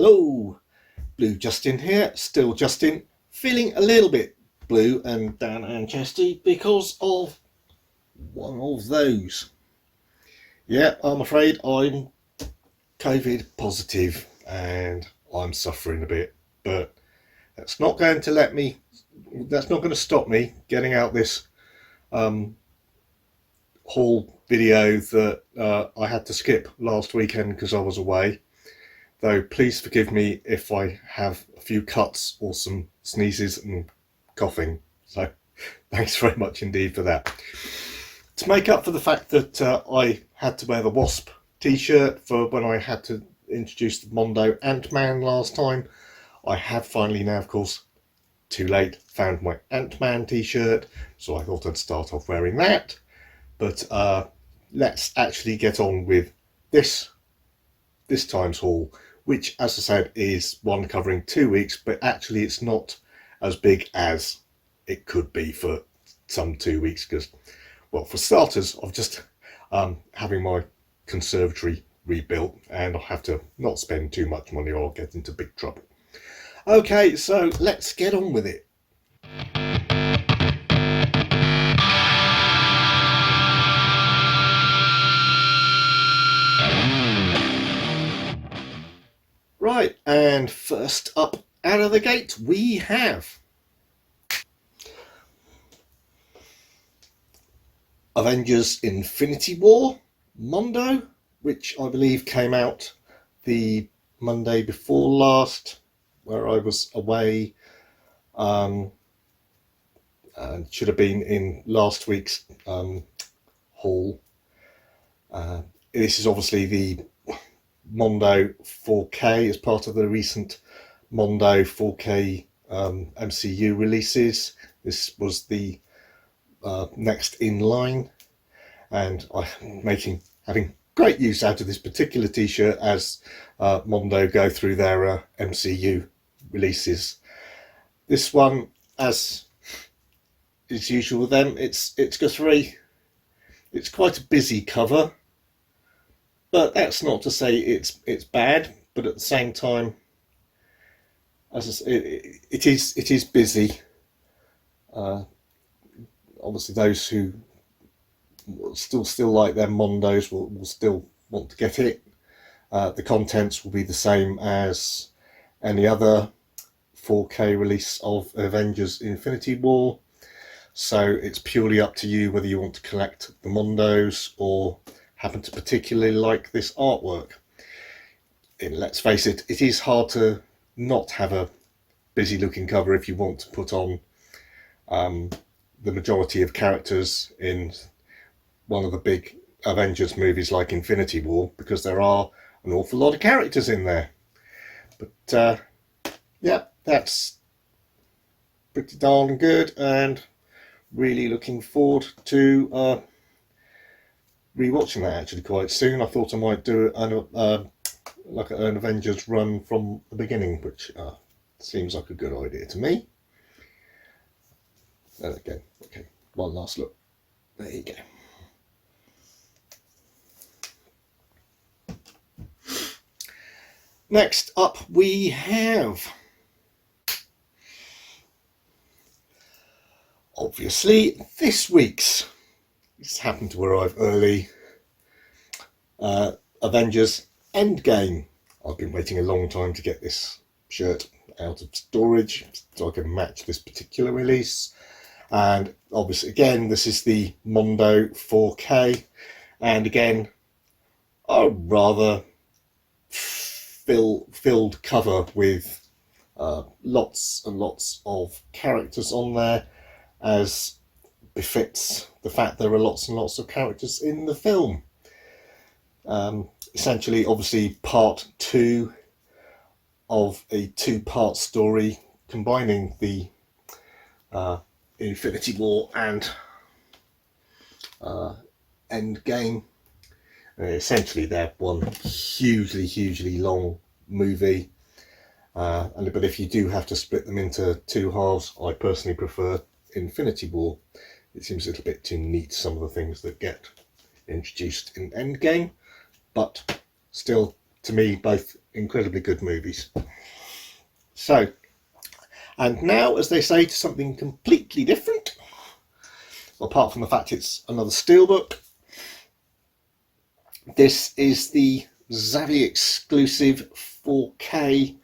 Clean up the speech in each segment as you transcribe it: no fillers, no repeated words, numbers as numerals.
Hello, Blue Justin here, still Justin, feeling a little bit blue and down and chesty because of one of those. Yeah, I'm afraid I'm COVID positive and I'm suffering a bit, but that's not going to stop me getting out this haul video that I had to skip last weekend because I was away. Though please forgive me if I have a few cuts or some sneezes and coughing. So thanks very much indeed for that. To make up for the fact that I had to wear the Wasp t-shirt for when I had to introduce the Mondo Ant-Man last time, I have finally now, of course, too late, found my Ant-Man t-shirt. So I thought I'd start off wearing that. But let's actually get on with this time's haul, which, as I said, is one covering 2 weeks, but actually it's not as big as it could be for some 2 weeks because, well, for starters, I'm just having my conservatory rebuilt and I'll have to not spend too much money or I'll get into big trouble. Okay, so let's get on with it. Right, and first up out of the gate we have Avengers Infinity War, Mondo, which I believe came out the Monday before last, where I was away, and should have been in last week's haul. This is obviously the Mondo 4K as part of the recent Mondo 4K MCU releases. This was the next in line, and I'm having great use out of this particular t-shirt as Mondo go through their MCU releases. This one, as is usual with them, it's quite a busy cover, but that's not to say it's bad. But at the same time, as I say, it is busy. Obviously, those who still like their Mondos will still want to get it. The contents will be the same as any other 4K release of Avengers Infinity War. So it's purely up to you whether you want to collect the Mondos or happen to particularly like this artwork. And let's face it, it is hard to not have a busy looking cover if you want to put on the majority of characters in one of the big Avengers movies like Infinity War, because there are an awful lot of characters in there. But yeah, that's pretty darn good, and really looking forward to rewatching that actually quite soon. I thought I might do like an Avengers run from the beginning, which seems like a good idea to me. And again, okay, one last look. There you go. Next up we have, obviously, this week's, this happened to arrive early, Avengers Endgame. I've been waiting a long time to get this shirt out of storage so I can match this particular release. And obviously, again, this is the Mondo 4K, and again, a rather filled cover with lots and lots of characters on there, as befits the fact there are lots and lots of characters in the film. Essentially, obviously, part 2 of a 2-part story combining the Infinity War and Endgame. Essentially, they're one hugely long movie. But if you do have to split them into 2 halves, I personally prefer Infinity War. It seems a little bit too neat, some of the things that get introduced in Endgame, but still, to me, both incredibly good movies. So, and now, as they say, to something completely different, apart from the fact it's another steelbook. This is the Zavvi exclusive 4K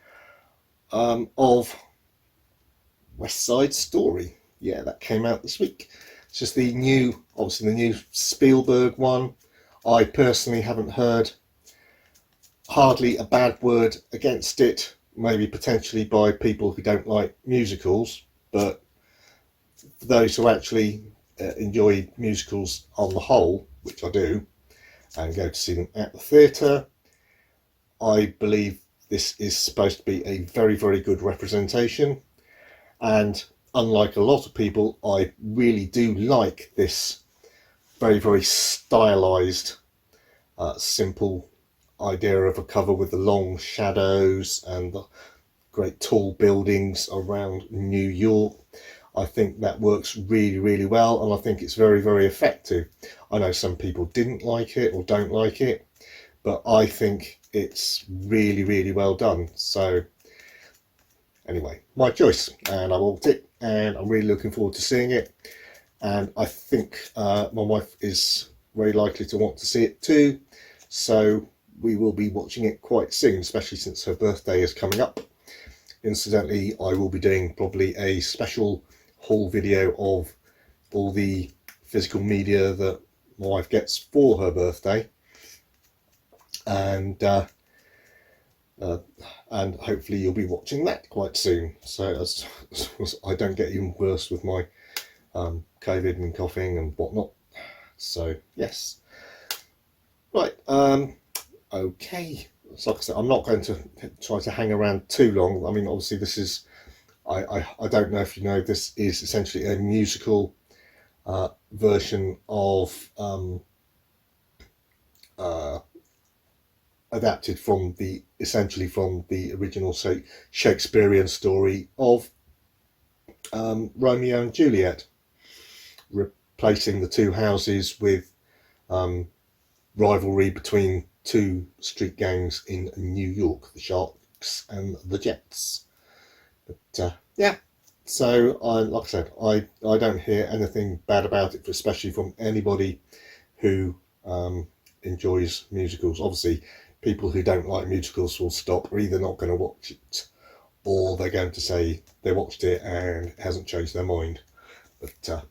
of West Side Story. Yeah, that came out this week. It's just the new, obviously the new Spielberg one. I personally haven't heard hardly a bad word against it, maybe potentially by people who don't like musicals, but for those who actually enjoy musicals on the whole, which I do, and go to see them at the theatre, I believe this is supposed to be a very, very good representation. And unlike a lot of people, I really do like this very, very stylized, simple idea of a cover with the long shadows and the great tall buildings around New York. I think that works really, really well, and I think it's very, very effective. I know some people didn't like it or don't like it, but I think it's really, really well done. So anyway, my choice, and I bought it, and I'm really looking forward to seeing it. And I think my wife is very likely to want to see it too, so we will be watching it quite soon, especially since her birthday is coming up. Incidentally, I will be doing probably a special haul video of all the physical media that my wife gets for her birthday, and hopefully you'll be watching that quite soon, so as I don't get even worse with my COVID and coughing and whatnot. So yes, right, okay, so like I said, I'm not going to try to hang around too long. I mean, obviously this is, I don't know if you know, this is essentially a musical version of adapted from essentially from the original Shakespearean story of Romeo and Juliet, replacing the two houses with rivalry between two street gangs in New York, the Sharks and the Jets. But yeah, so like I said, I don't hear anything bad about it, especially from anybody who enjoys musicals. Obviously, people who don't like musicals will stop, are either not going to watch it, or they're going to say they watched it and it hasn't changed their mind. But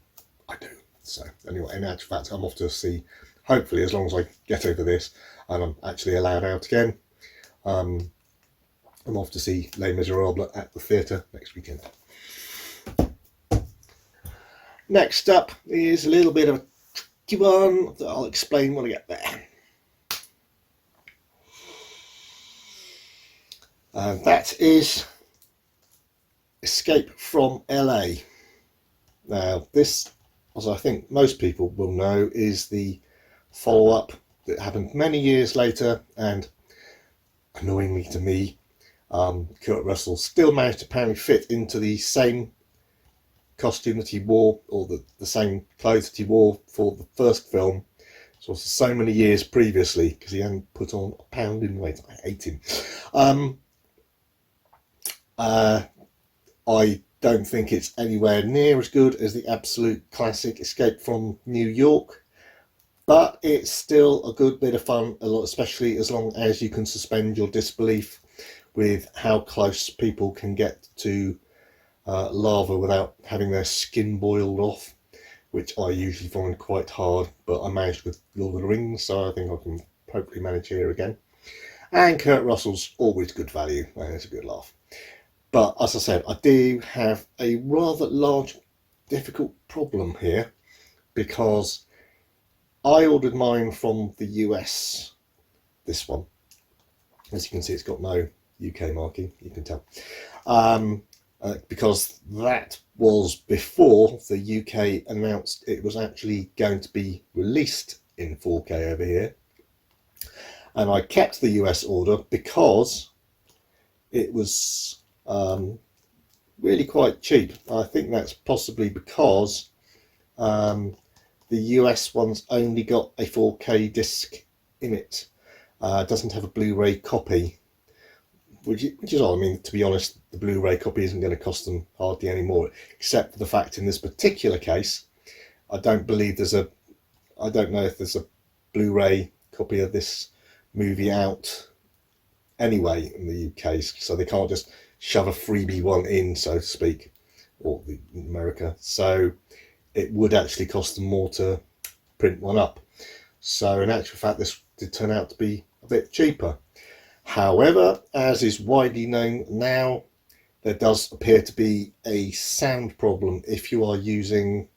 I do. So anyway, in actual fact, I'm off to see, hopefully, as long as I get over this and I'm actually allowed out again, I'm off to see Les Miserables at the theatre next weekend. Next up is a little bit of a tricky one that I'll explain when I get there. And that is Escape from LA. Now this, as I think most people will know, is the follow-up that happened many years later, and annoyingly to me, Kurt Russell still managed to apparently fit into the same costume that he wore, or the same clothes that he wore for the first film, so many years previously, because he hadn't put on a pound in weight. I hate him. I don't think it's anywhere near as good as the absolute classic Escape from New York, but it's still a good bit of fun, especially as long as you can suspend your disbelief with how close people can get to lava without having their skin boiled off, which I usually find quite hard, but I managed with Lord of the Rings, so I think I can hopefully manage here again. And Kurt Russell's always good value, and it's a good laugh. But as I said, I do have a rather large, difficult problem here, because I ordered mine from the US, this one. As you can see, it's got no UK marking, you can tell. Because that was before the UK announced it was actually going to be released in 4K over here. And I kept the US order because it was really quite cheap. I think that's possibly because the US one's only got a 4K disc in it. It doesn't have a Blu-ray copy. which is odd. I mean, to be honest, the Blu-ray copy isn't going to cost them hardly any more, except for the fact in this particular case, I don't know if there's a Blu-ray copy of this movie out anyway in the UK, so they can't just shove a freebie one in, so to speak, or in America. So it would actually cost them more to print one up. So in actual fact, this did turn out to be a bit cheaper. However, as is widely known now, there does appear to be a sound problem if you are using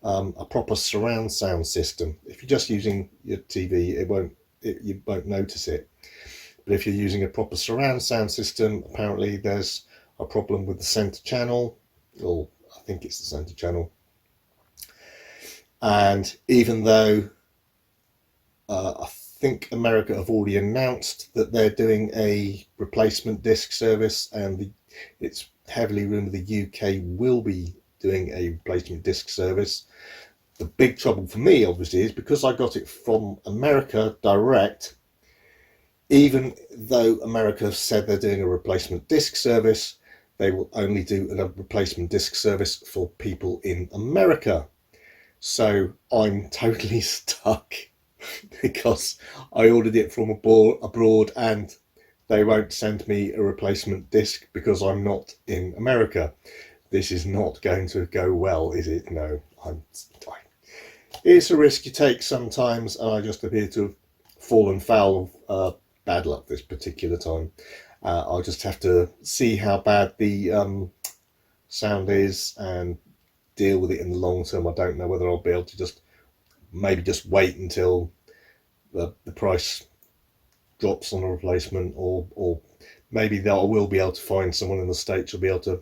a proper surround sound system. If you're just using your TV, you won't notice it. But if you're using a proper surround sound system, apparently there's a problem with the center channel, or I think it's the center channel. And even though I think America have already announced that they're doing a replacement disc service, and it's heavily rumoured the UK will be doing a replacement disc service. The big trouble for me, obviously, is because I got it from America direct. Even though America have said they're doing a replacement disc service, they will only do a replacement disc service for people in America. So I'm totally stuck because I ordered it from abroad and they won't send me a replacement disc because I'm not in America. This is not going to go well, is it? No. It's a risk you take sometimes, and I just appear to have fallen foul of bad luck this particular time. I'll just have to see how bad the sound is and deal with it in the long term. I don't know whether I'll be able to just wait until the price drops on a replacement, or maybe that I will be able to find someone in the States who'll be able to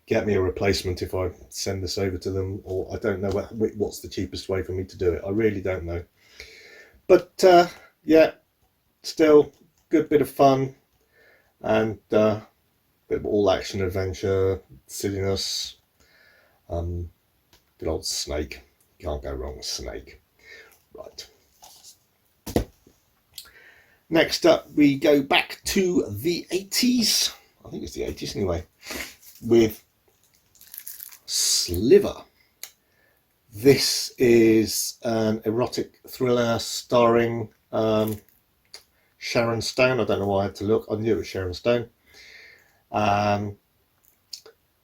get me a replacement if I send this over to them, or I don't know what's the cheapest way for me to do it. I really don't know. But yeah, still good bit of fun, and bit of all action adventure, silliness. Good old Snake. Can't go wrong with Snake. Right. Next up, we go back to the 80s. I think it's the 80s anyway, with Sliver. This is an erotic thriller starring Sharon Stone. I don't know why I had to look. I knew it was Sharon Stone.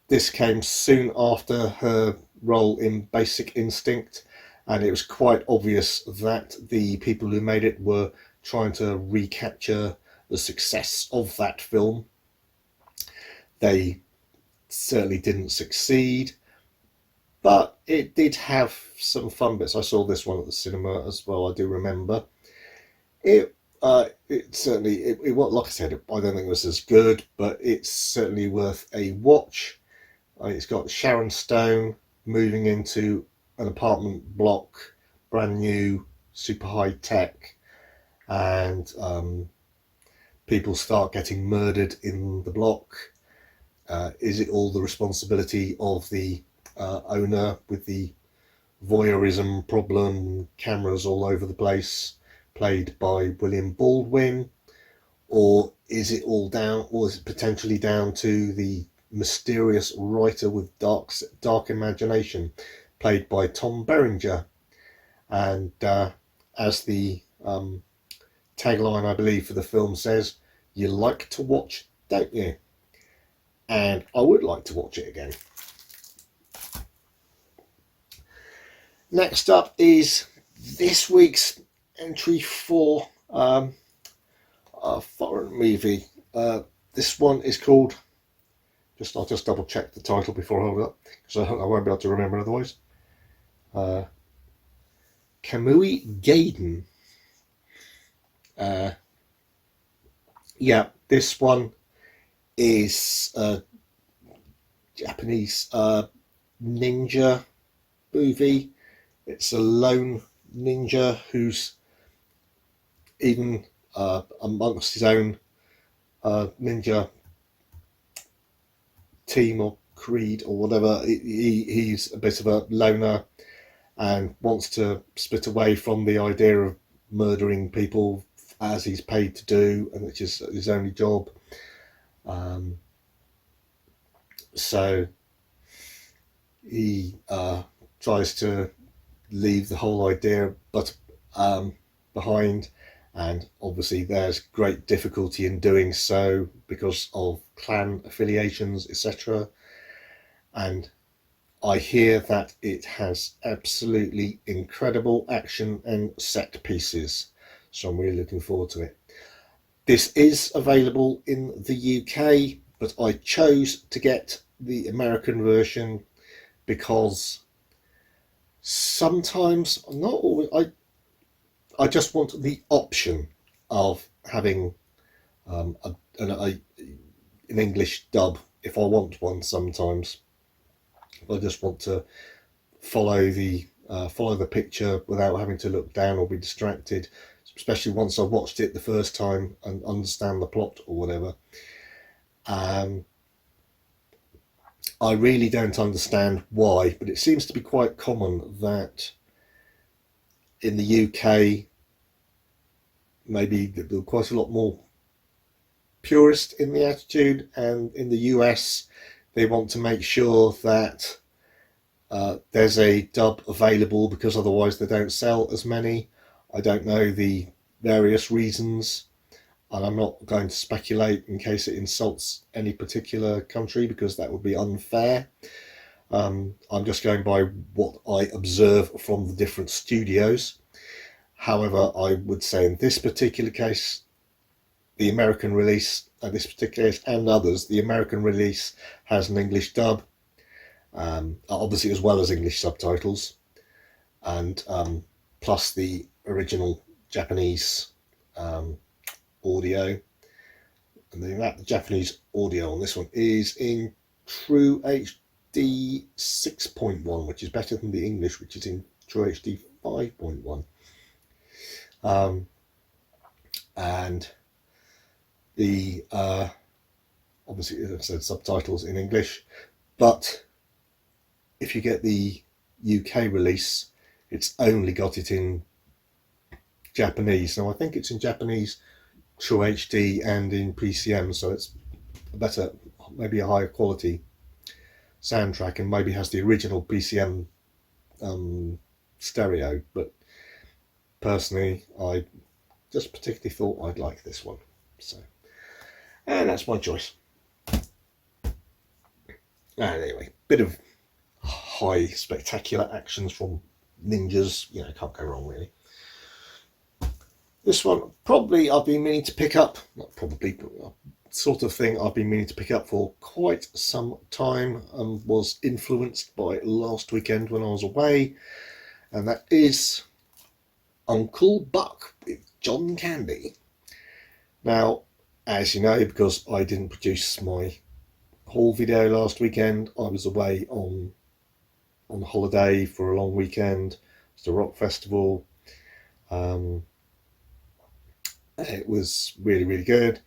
This came soon after her role in Basic Instinct, and it was quite obvious that the people who made it were trying to recapture the success of that film. They certainly didn't succeed, but it did have some fun bits. I saw this one at the cinema as well, I do remember. It certainly, like I said, I don't think it was as good, but it's certainly worth a watch. It's got Sharon Stone moving into an apartment block, brand new, super high tech, and people start getting murdered in the block. Is it all the responsibility of the owner with the voyeurism problem, cameras all over the place, played by William Baldwin, or is it potentially down to the mysterious writer with dark imagination, played by Tom Berenger? And as the tagline, I believe, for the film says, you like to watch, don't you? And I would like to watch it again. Next up is this week's entry for a foreign movie. This one is called, I'll just double check the title before I hold it up, because I won't be able to remember otherwise. Kamui Gaiden. Yeah, this one is a Japanese ninja movie. It's a lone ninja who's even amongst his own ninja team or creed or whatever. He's a bit of a loner and wants to split away from the idea of murdering people as he's paid to do, and which is his only job. So he tries to leave the whole idea behind, and obviously there's great difficulty in doing so because of clan affiliations, etc. And I hear that it has absolutely incredible action and set pieces, so I'm really looking forward to it. This is available in the UK, but I chose to get the American version because sometimes, not always, I just want the option of having an English dub if I want one. Sometimes I just want to follow the picture without having to look down or be distracted, especially once I've watched it the first time and understand the plot or whatever. I really don't understand why, but it seems to be quite common that in the UK, maybe there are quite a lot more purist in the attitude, and in the US, they want to make sure that there's a dub available because otherwise they don't sell as many. I don't know the various reasons, and I'm not going to speculate in case it insults any particular country because that would be unfair. I'm just going by what I observe from the different studios. However, I would say in this particular case, the American release, this particular case and others, the American release has an English dub, obviously as well as English subtitles, and plus the original Japanese audio. And the Japanese audio on this one is in True HD 6.1, which is better than the English, which is in True HD 5.1. And the obviously, as I said, subtitles in English, but if you get the UK release, it's only got it in Japanese. Now I think it's in Japanese True HD and in PCM, so it's a better, maybe a higher quality soundtrack, and maybe has the original PCM stereo. But personally, I just particularly thought I'd like this one, so, and that's my choice. And anyway, bit of high spectacular actions from ninjas, can't go wrong really. This one probably I've been meaning to pick up, not probably, but sort of thing I've been meaning to pick up for quite some time, and was influenced by last weekend when I was away, and that is Uncle Buck with John Candy. Now, as you know, because I didn't produce my haul video last weekend, I was away on holiday for a long weekend. It's a rock festival. It was really, really good,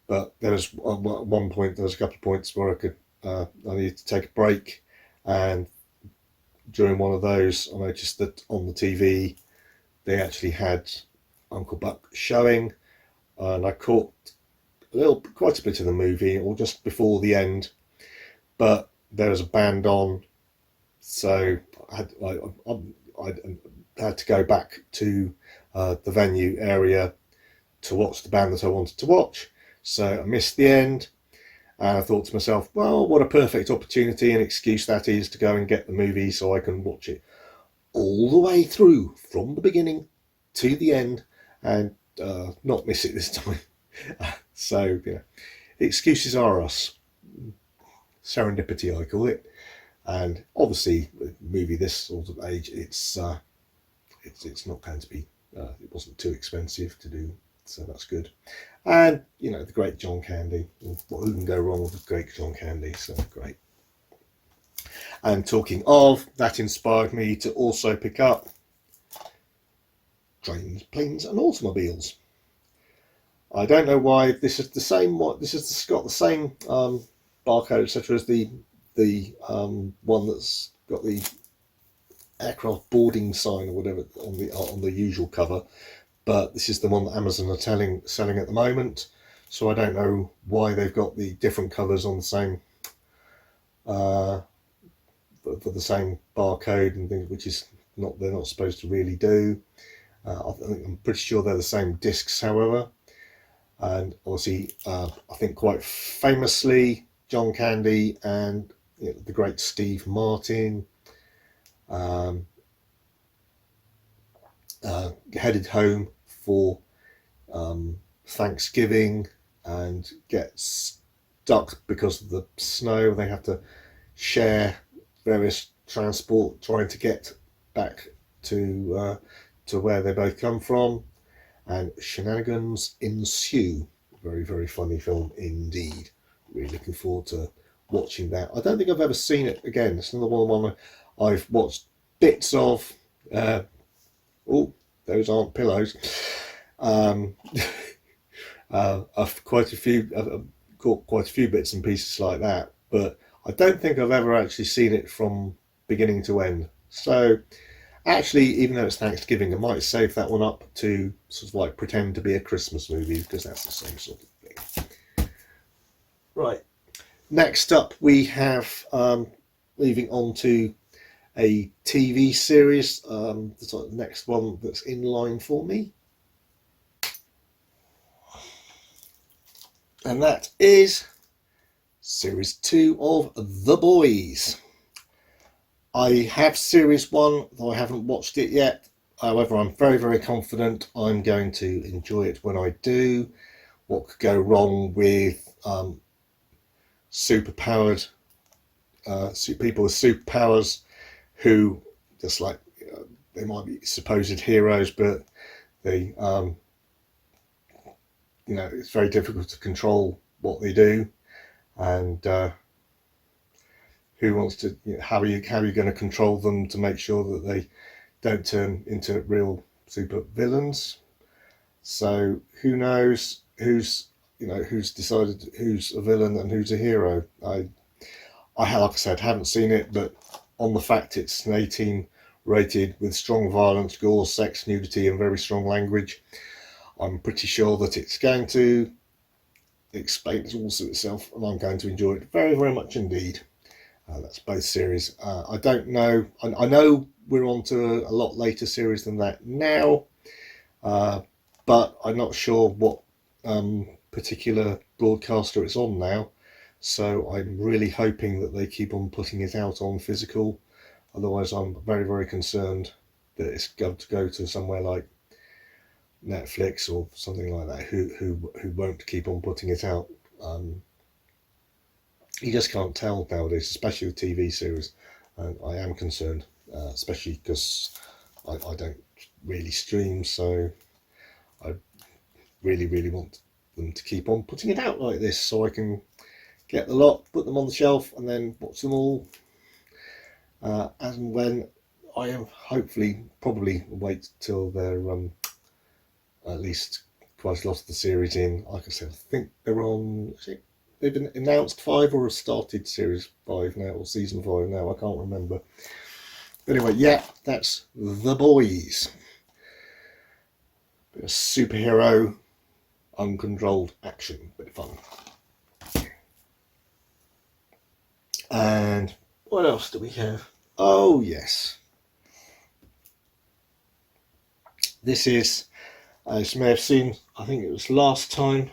but there was a couple of points where I needed to take a break, and during one of those I noticed that on the TV they actually had Uncle Buck showing, and I caught quite a bit of the movie, or just before the end, but there was a band on, so I had to go back to the venue area to watch the band that I wanted to watch. So I missed the end, and I thought to myself, well, what a perfect opportunity and excuse that is to go and get the movie so I can watch it all the way through from the beginning to the end and not miss it this time. So excuses are us. Serendipity, I call it. And obviously, a movie this sort of age, it's not going to be. It wasn't too expensive to do, so that's good. And the great John Candy. Who can go wrong with the great John Candy? So great. And talking of, that inspired me to also pick up Trains, Planes and Automobiles. I don't know why this is the same. This has got the same barcode, etc., as the one that's got the aircraft boarding sign or whatever on the usual cover, but this is the one that Amazon are selling at the moment. so I don't know why they've got the different colours on the same for the same barcode and things, which is not they're not supposed to really do. I'm pretty sure they're the same discs, however. And obviously, I think quite famously, John Candy and the great Steve Martin um, headed home for Thanksgiving and get stuck because of the snow. They have to share various transport trying to get back to where they both come from, and shenanigans ensue. Very, very funny film indeed. Really looking forward to watching that. I don't think I've ever seen it again. It's another one I've watched bits of. Oh, those aren't pillows. Um, I've quite a few. I've got quite a few bits and pieces like that, but I don't think I've ever actually seen it from beginning to end. So actually, even though it's Thanksgiving, I might save that one up to sort of like pretend to be a Christmas movie, because that's the same sort of thing. Right. Next up, we have moving on to a TV series. The next one that's in line for me, and that is Series 2 of The Boys. I have Series 1, though I haven't watched it yet. However, I'm very, very confident I'm going to enjoy it when I do. What could go wrong with superpowered people with superpowers who just like they might be supposed heroes, but they it's very difficult to control what they do, and who wants to how are you going to control them to make sure that they don't turn into real super villains? So who knows who's decided who's a villain and who's a hero. I like I said, haven't seen it, but on the fact it's an 18 rated with strong violence, gore, sex, nudity and very strong language, I'm pretty sure that it's going to explain all to itself, and I'm going to enjoy it very, very much indeed. That's both series. I don't know. I know we're on to a lot later series than that now, but I'm not sure what particular broadcaster it's on now. So I'm really hoping that they keep on putting it out on physical. Otherwise, I'm very, very concerned that it's going to go to somewhere like Netflix or something like that, who won't keep on putting it out. You just can't tell nowadays, especially with TV series. I am concerned, especially because I don't really stream, so I really, really want them to keep on putting it out like this so I can get the lot, put them on the shelf, and then watch them all as and when I am probably wait till they're at least quite a lot of the series in. Like I said, I think they're on. They've been announced 5 or have started series 5 now, or season 5 now. I can't remember. But anyway, yeah, that's The Boys. Bit of superhero, uncontrolled action, bit of fun. And what else do we have? Oh yes, this is, as you may have seen, I think it was last time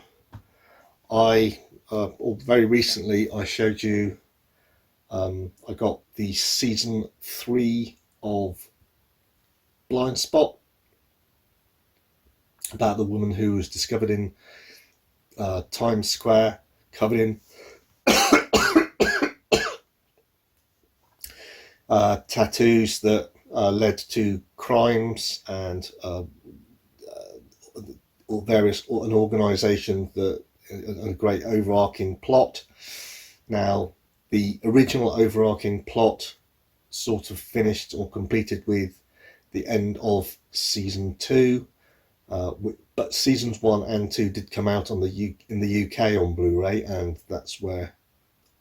or very recently, I showed you I got the season 3 of Blindspot, about the woman who was discovered in Times Square covered in tattoos that led to crimes, and an organisation that a great overarching plot. Now, the original overarching plot sort of finished or completed with the end of season 2, but seasons 1 and 2 did come out in the UK on Blu-ray, and that's where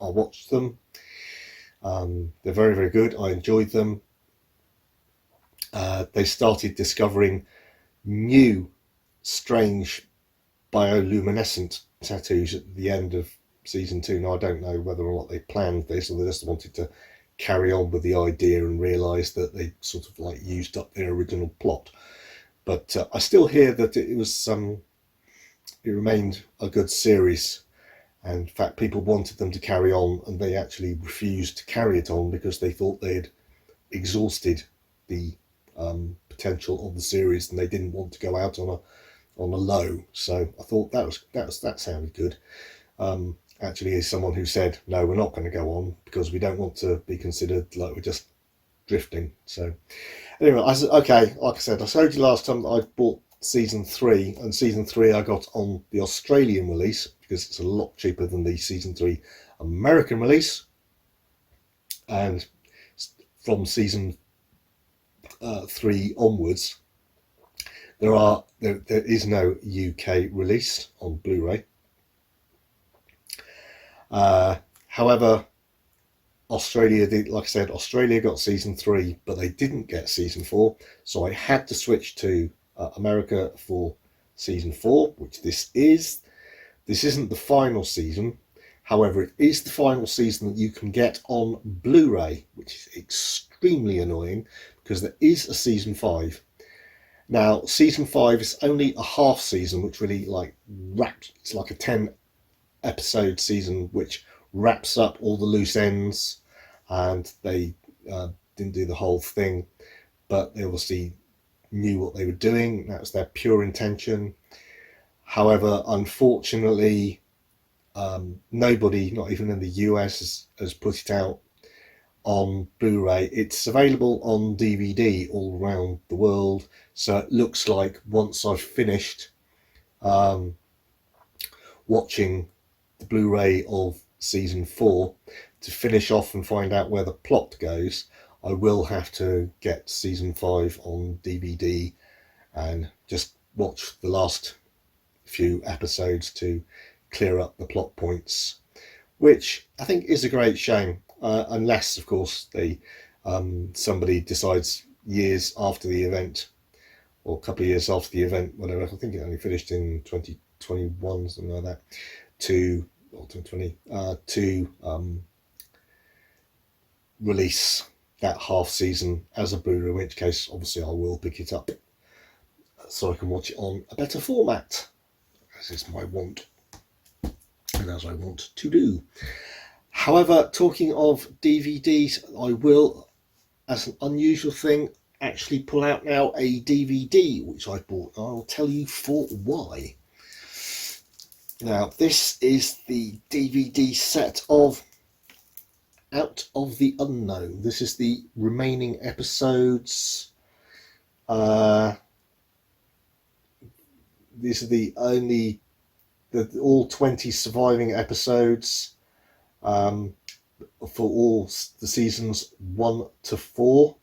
I watched them. They're very, very good. I enjoyed them. They started discovering new, strange bioluminescent tattoos at the end of season 2. Now I don't know whether or not they planned this or they just wanted to carry on with the idea and realised that they sort of like used up their original plot. But I still hear that it was it remained a good series, and in fact people wanted them to carry on and they actually refused to carry it on because they thought they had exhausted the potential of the series and they didn't want to go out on a low. So I thought that sounded good. Actually, as someone who said no, we're not going to go on because we don't want to be considered like we're just drifting. So anyway, I said okay. Like I said, I showed you last time that I bought season 3, and season 3 I got on the Australian release because it's a lot cheaper than the season 3 American release. And from season 3 onwards, there is no UK release on Blu-ray. However, Australia did, like I said, Australia got season 3, but they didn't get season 4, so I had to switch to America for season 4, which this is. This isn't the final season. However, it is the final season that you can get on Blu-ray, which is extremely annoying because there is a season 5. Now, season 5 is only a half season, which really like wraps. It's like a 10 episode season, which wraps up all the loose ends, and they didn't do the whole thing, but they obviously knew what they were doing. That was their pure intention. However, unfortunately, nobody, not even in the US, has put it out on Blu-ray. It's available on DVD all around the world, so it looks like once I've finished watching the Blu-ray of season 4 to finish off and find out where the plot goes, I will have to get season 5 on DVD and just watch the last few episodes to clear up the plot points, which I think is a great shame, unless of course they somebody decides years after the event, or a couple of years after the event, whatever, I think it only finished in 2021, something like that, to release that half season as a Blu-ray, in which case obviously I will pick it up so I can watch it on a better format, as is my want and as I want to do. However, talking of DVDs, I will, as an unusual thing, actually pull out now a DVD which I bought. I'll tell you for why. Now, this is the DVD set of Out of the Unknown. This is the remaining episodes. These are the only, all 20 surviving episodes for all the seasons 1 to 4.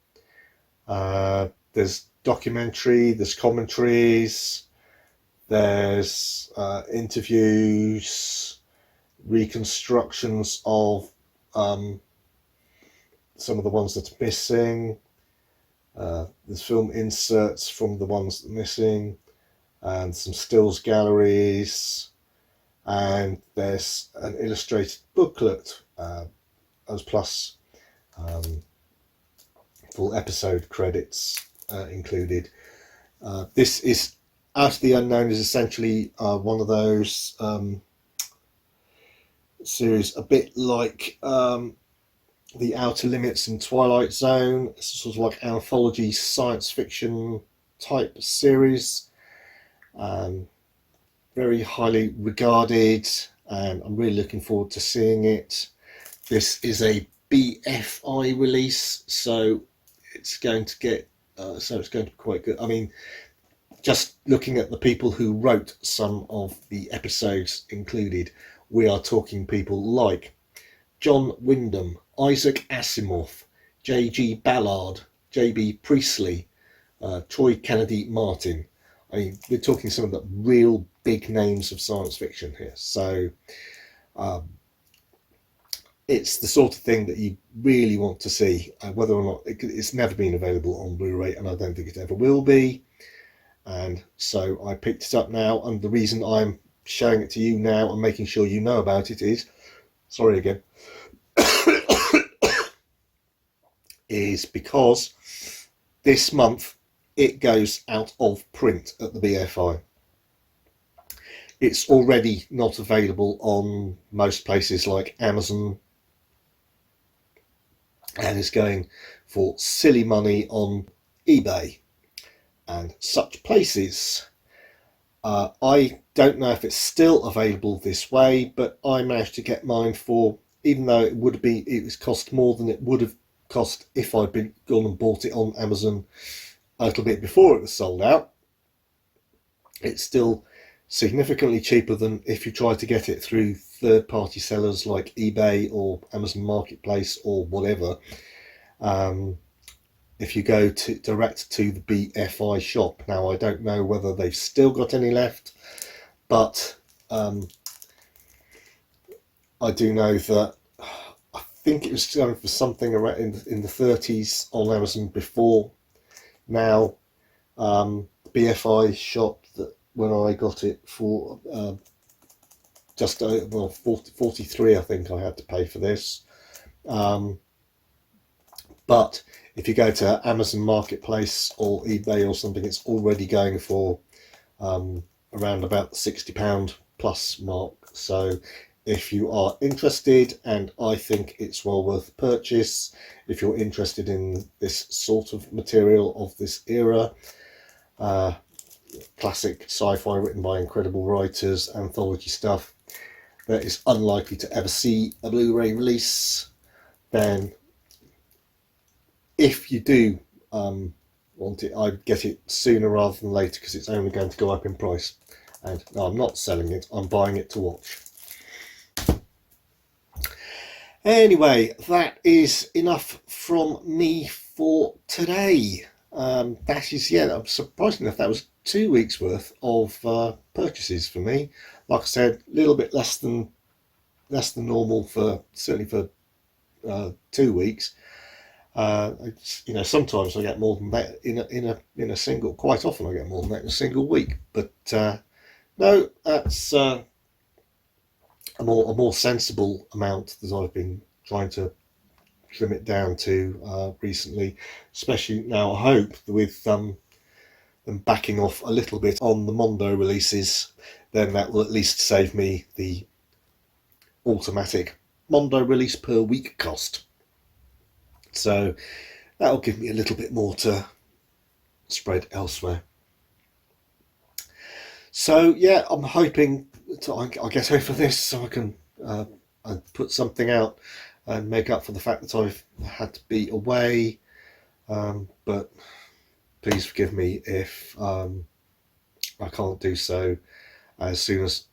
There's documentary, there's commentaries, there's interviews, reconstructions of some of the ones that are missing. There's film inserts from the ones that are missing, and some stills galleries, and there's an illustrated booklet as plus full episode credits included. This is Out of the Unknown is essentially one of those series, a bit like The Outer Limits and Twilight Zone. It's sort of like anthology science fiction type series. Very highly regarded, and I'm really looking forward to seeing it. This is a BFI release, so it's going to get it's going to be quite good. I mean, just looking at the people who wrote some of the episodes included, we are talking people like John Wyndham, Isaac Asimov, J.G. Ballard, J.B. Priestley, Troy Kennedy Martin. I mean, we're talking some of the real big names of science fiction here. So it's the sort of thing that you really want to see, whether or not it's never been available on Blu-ray, and I don't think it ever will be. And so I picked it up now, and the reason I'm showing it to you now and making sure you know about it is, sorry again, is because this month it goes out of print at the BFI. It's already not available on most places like Amazon, and is going for silly money on eBay and such places. I don't know if it's still available this way, but I managed to get mine for, even though it was cost more than it would have cost if I'd gone and bought it on Amazon a little bit before it was sold out. It's still significantly cheaper than if you try to get it through third-party sellers like eBay or Amazon Marketplace or whatever. If you go direct to the BFI shop. Now, I don't know whether they've still got any left, but I do know that I think it was going for something around in the 30s on Amazon before. Now, BFI shop, that when I got it for just over 43, I think I had to pay for this. But if you go to Amazon Marketplace or eBay or something, it's already going for around about the £60 plus mark. So if you are interested, and I think it's well worth the purchase, if you're interested in this sort of material of this era, classic sci-fi written by incredible writers, anthology stuff that is unlikely to ever see a Blu-ray release, then if you do want it, I'd get it sooner rather than later, because it's only going to go up in price. And no, I'm not selling it, I'm buying it to watch. Anyway, that is enough from me for today. That is, yeah, I'm surprised enough, that was 2 weeks worth of purchases for me. Like I said, a little bit less than normal for certainly for 2 weeks. You know, sometimes I get more than that in a single. Quite often I get more than that in a single week. But no, that's a more sensible amount that I've been trying to trim it down to recently. Especially now, I hope with them backing off a little bit on the Mondo releases, then that will at least save me the automatic Mondo release per week cost. So that'll give me a little bit more to spread elsewhere. So yeah, I'm hoping I get over this so I can put something out and make up for the fact that I've had to be away. But please forgive me if I can't do so as soon as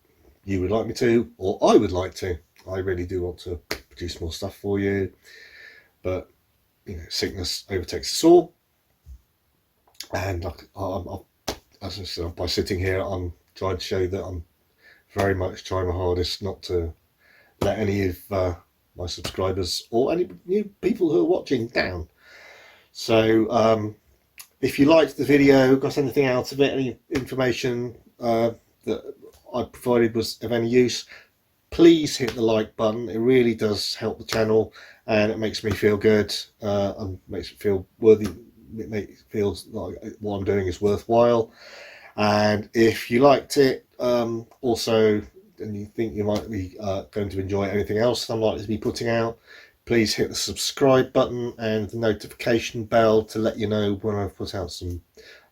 you would like me to, or I would like to. I really do want to produce more stuff for you, but you know, sickness overtakes us all, and as I said, by sitting here, I'm trying to show that I'm very much trying my hardest not to let any of my subscribers or any new people who are watching down. So if you liked the video, got anything out of it, any information that I provided was of any use, please hit the like button. It really does help the channel, and it makes me feel good, and makes me feel worthy. It feels like what I'm doing is worthwhile. And if you liked it, also, and you think you might be going to enjoy anything else I'm likely to be putting out, please hit the subscribe button and the notification bell to let you know when I've put out some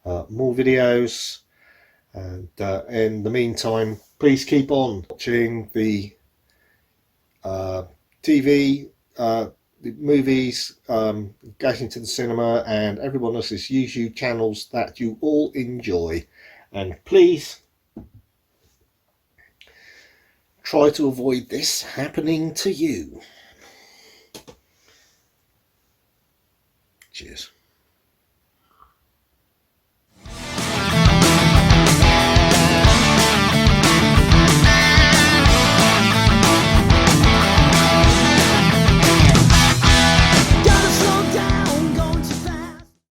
more videos. And in the meantime, please keep on watching the TV, the movies, getting to the cinema, and everyone else's YouTube channels that you all enjoy. And please try to avoid this happening to you. Cheers.